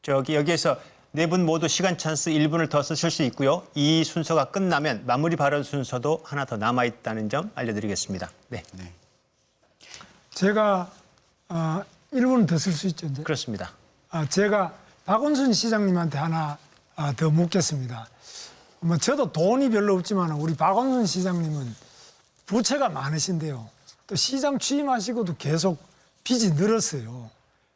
네. 여기에서 네 분 모두 시간 찬스 1분을 더 쓰실 수 있고요. 이 순서가 끝나면 마무리 발언 순서도 하나 더 남아 있다는 점 알려드리겠습니다. 네.
제가 1분 더 쓸 수 있죠. 이제.
그렇습니다.
제가 박원순 시장님한테 하나 더 묻겠습니다. 뭐 저도 돈이 별로 없지만 우리 박원순 시장님은 부채가 많으신데요. 또 시장 취임하시고도 계속 빚이 늘었어요.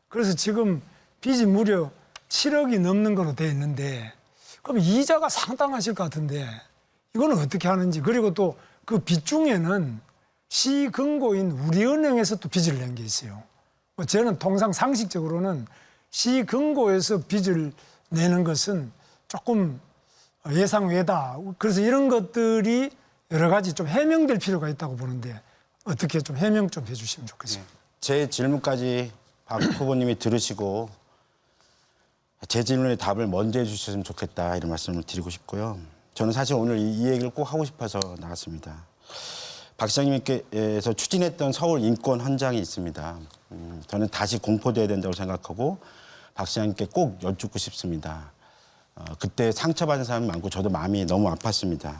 그래서 지금 빚이 무려 7억이 넘는 거로 돼 있는데 그럼 이자가 상당하실 것 같은데 이거는 어떻게 하는지 그리고 또 그 빚 중에는 시금고인 우리은행에서 또 빚을 낸 게 있어요. 뭐 저는 통상 상식적으로는 시금고에서 빚을 내는 것은 조금 예상 외다. 그래서 이런 것들이 여러 가지 좀 해명될 필요가 있다고 보는데 어떻게 좀 해명 좀 해주시면 좋겠습니다.
제 질문까지 박 후보님이 들으시고 제 질문에 답을 먼저 해주셨으면 좋겠다 이런 말씀을 드리고 싶고요. 저는 사실 오늘 이 얘기를 꼭 하고 싶어서 나왔습니다. 박 시장님께서 추진했던 서울 인권 헌장이 있습니다. 저는 다시 공포돼야 된다고 생각하고 박 시장님께 꼭 여쭙고 싶습니다. 그때 상처받은 사람이 많고 저도 마음이 너무 아팠습니다.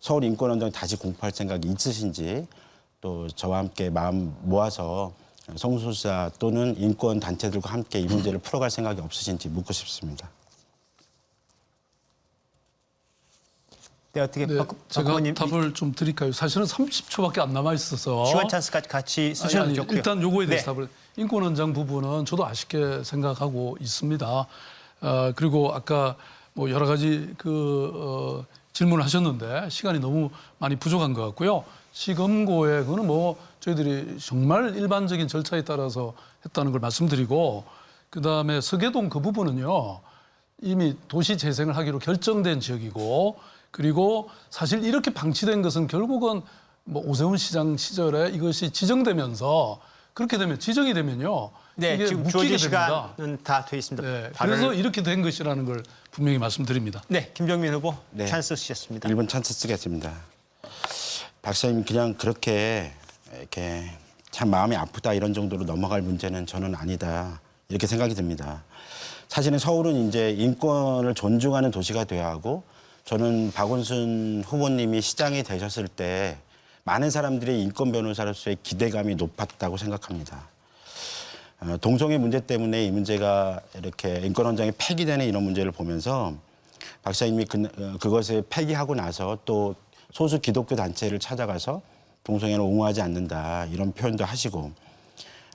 서울 인권 헌장 다시 공포할 생각이 있으신지 또 저와 함께 마음 모아서 성소수자 또는 인권 단체들과 함께 이 문제를 풀어갈 생각이 없으신지 묻고 싶습니다.
네, 어떻게
네,
박
제가
후보님
답을 좀 드릴까요? 사실은 30초밖에 안 남아 있어서
시간 찬스까지 같이 쓰셔도
아니,
좋고요.
일단 요거에 대해서
네.
답을 인권헌장 부분은 저도 아쉽게 생각하고 있습니다. 그리고 아까 뭐 여러 가지 질문을 하셨는데 시간이 너무 많이 부족한 것 같고요. 시금고에 그거는 뭐 저희들이 정말 일반적인 절차에 따라서 했다는 걸 말씀드리고 그다음에 서계동 그 부분은요. 이미 도시 재생을 하기로 결정된 지역이고 그리고 사실 이렇게 방치된 것은 결국은 뭐 오세훈 시장 시절에 이것이 지정되면서 그렇게 되면 지정이 되면요.
네,
이게
지금
묶이게
주어진
됩니다.
시간은 다 돼 있습니다.
네,
발언을-
그래서 이렇게 된 것이라는 걸 분명히 말씀드립니다.
네, 김병민 후보
네.
찬스 쓰셨습니다.
1분 찬스 쓰겠습니다. 박 시장님 그냥 그렇게 이렇게 참 마음이 아프다 이런 정도로 넘어갈 문제는 저는 아니다 이렇게 생각이 듭니다. 사실은 서울은 이제 인권을 존중하는 도시가 돼야 하고 저는 박원순 후보님이 시장이 되셨을 때 많은 사람들이 인권 변호사로서의 기대감이 높았다고 생각합니다. 동성애 문제 때문에 이 문제가 이렇게 인권헌장이 폐기되는 이런 문제를 보면서 박 시장님이 그것을 폐기하고 나서 또 소수 기독교 단체를 찾아가서 동성애를 옹호하지 않는다 이런 표현도 하시고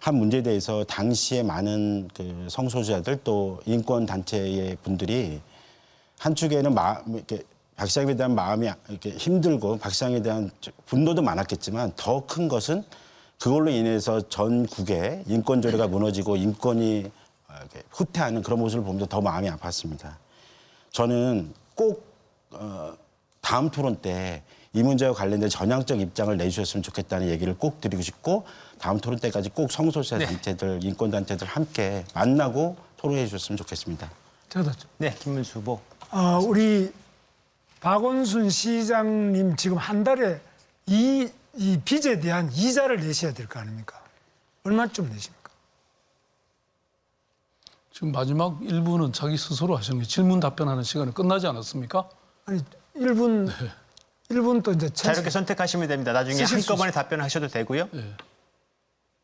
한 문제에 대해서 당시에 많은 그 성소수자들 또 인권 단체의 분들이 한쪽에는 이렇게 박 시장에 대한 마음이 이렇게 힘들고 박 시장에 대한 분노도 많았겠지만 더 큰 것은 그걸로 인해서 전국의 인권 조례가 무너지고 인권이 이렇게 후퇴하는 그런 모습을 보면서 더 마음이 아팠습니다. 저는 꼭 다음 토론 때 이 문제와 관련된 전향적 입장을 내주셨으면 좋겠다는 얘기를 꼭 드리고 싶고 다음 토론 때까지 꼭 성소수자 단체들, 인권 단체들 함께 만나고 토론해 주셨으면 좋겠습니다.
저도
네, 김문수 후보.
우리 박원순 시장님 지금 한 달에 이 빚에 대한 이자를 내셔야 될 거 아닙니까? 얼마쯤 내십니까?
지금 마지막 1부는 자기 스스로 하신 게 질문 답변하는 시간은 끝나지 않았습니까?
아니 1분 1분 또 이제
자유롭게 선택하시면 됩니다. 나중에
쓰실 수
한꺼번에 답변하셔도 되고요.
네.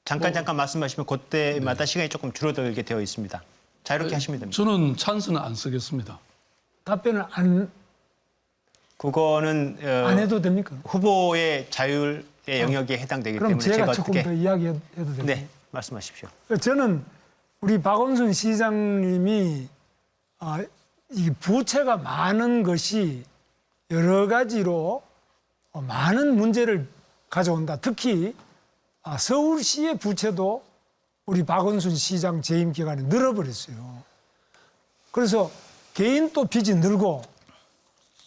잠깐 말씀하시면 그때마다 시간이 조금 줄어들게 되어 있습니다. 자유롭게 하시면 됩니다.
저는 찬스는 안 쓰겠습니다.
답변을 안
그거는
해도 됩니까?
후보의 자율의 영역에 해당되기
그럼
때문에
제가
제가
조금
어떻게
더 이야기해도 됩니까?
네, 말씀하십시오.
저는 우리 박원순 시장님이 이 부채가 많은 것이 여러 가지로 많은 문제를 가져온다. 특히 서울시의 부채도 우리 박원순 시장 재임 기간에 늘어버렸어요. 그래서 개인 또 빚이 늘고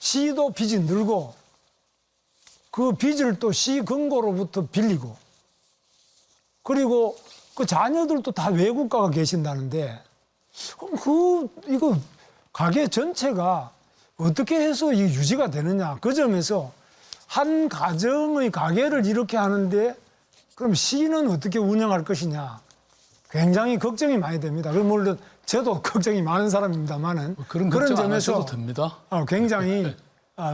시도 빚이 늘고 그 빚을 또 시금고로부터 빌리고 그리고 그 자녀들도 다 외국 가가 계신다는데 그럼 이거 가게 전체가 어떻게 해서 이 유지가 되느냐 그 점에서 한 가정의 가게를 이렇게 하는데 그럼 시는 어떻게 운영할 것이냐 굉장히 걱정이 많이 됩니다. 그럼 물론 저도 걱정이 많은 사람입니다만은
그런 걱정 안 하셔도 됩니다.
굉장히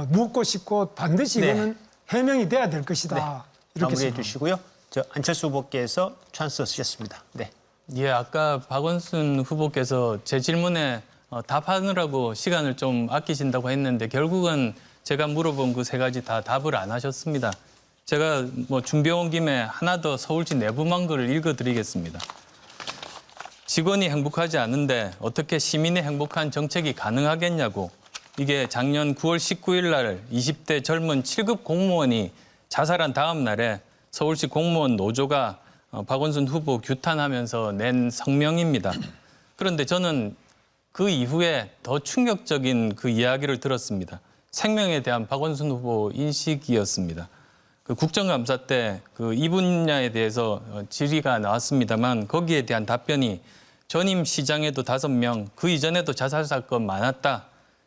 묻고 싶고 반드시
네.
이거는 해명이 돼야 될 것이다. 이렇게
마무리해
생각합니다.
주시고요. 저 안철수 후보께서 찬스 쓰셨습니다. 네.
예, 아까 박원순 후보께서 제 질문에 답하느라고 시간을 좀 아끼신다고 했는데 결국은 제가 물어본 그 세 가지 다 답을 안 하셨습니다. 제가 뭐 준비해온 김에 하나 더 서울시 내부만 글을 읽어드리겠습니다. 직원이 행복하지 않은데 어떻게 시민이 행복한 정책이 가능하겠냐고. 이게 작년 9월 19일 날 20대 젊은 7급 공무원이 자살한 다음 날에 서울시 공무원 노조가 박원순 후보 규탄하면서 낸 성명입니다. 그런데 저는 그 이후에 더 충격적인 그 이야기를 들었습니다. 생명에 대한 박원순 후보 인식이었습니다. 그 국정감사 때 그 이 분야에 대해서 질의가 나왔습니다만 거기에 대한 답변이 전임 시장에도 5명, 그 이전에도 자살 사건 많았다.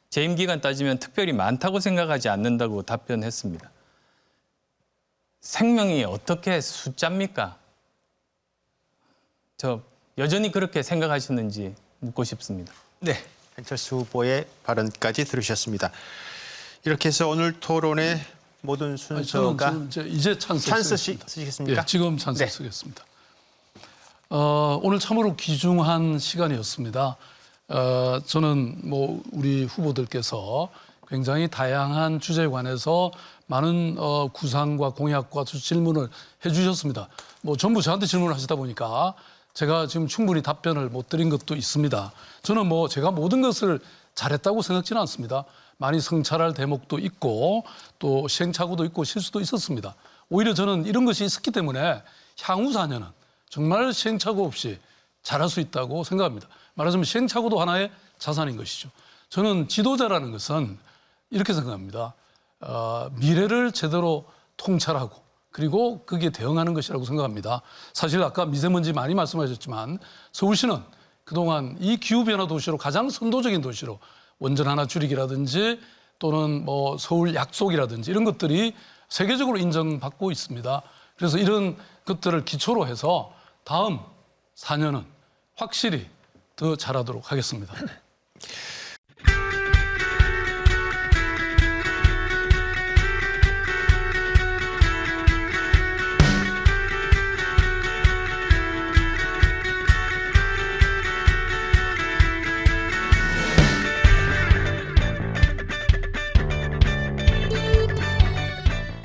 재임 기간 따지면 특별히 많다고 생각하지 않는다고 답변했습니다. 생명이 어떻게 숫자입니까? 저 여전히 그렇게 생각하시는지 묻고 싶습니다.
네, 한철수 후보의 발언까지 들으셨습니다. 이렇게 해서 오늘 토론의 모든
저는
순서가
지금 이제 찬스
쓰시겠습니까?
예, 지금 찬스
네.
쓰겠습니다. 오늘 참으로 귀중한 시간이었습니다. 저는 뭐 우리 후보들께서 굉장히 다양한 주제에 관해서 많은 구상과 공약과 질문을 해주셨습니다. 뭐 전부 저한테 질문을 하시다 보니까 제가 지금 충분히 답변을 못 드린 것도 있습니다. 저는 뭐 제가 모든 것을 잘했다고 생각지는 않습니다. 많이 성찰할 대목도 있고 또 시행착오도 있고 실수도 있었습니다. 오히려 저는 이런 것이 있었기 때문에 향후 4년은 정말 시행착오 없이 잘할 수 있다고 생각합니다. 말하자면 시행착오도 하나의 자산인 것이죠. 저는 지도자라는 것은 이렇게 생각합니다. 미래를 제대로 통찰하고 그리고 거기에 대응하는 것이라고 생각합니다. 사실 아까 미세먼지 많이 말씀하셨지만 서울시는 그동안 이 기후변화 도시로 가장 선도적인 도시로 원전 하나 줄이기라든지 또는 뭐 서울 약속이라든지 이런 것들이 세계적으로 인정받고 있습니다. 그래서 이런 것들을 기초로 해서 다음 4년은 확실히 더 잘하도록 하겠습니다.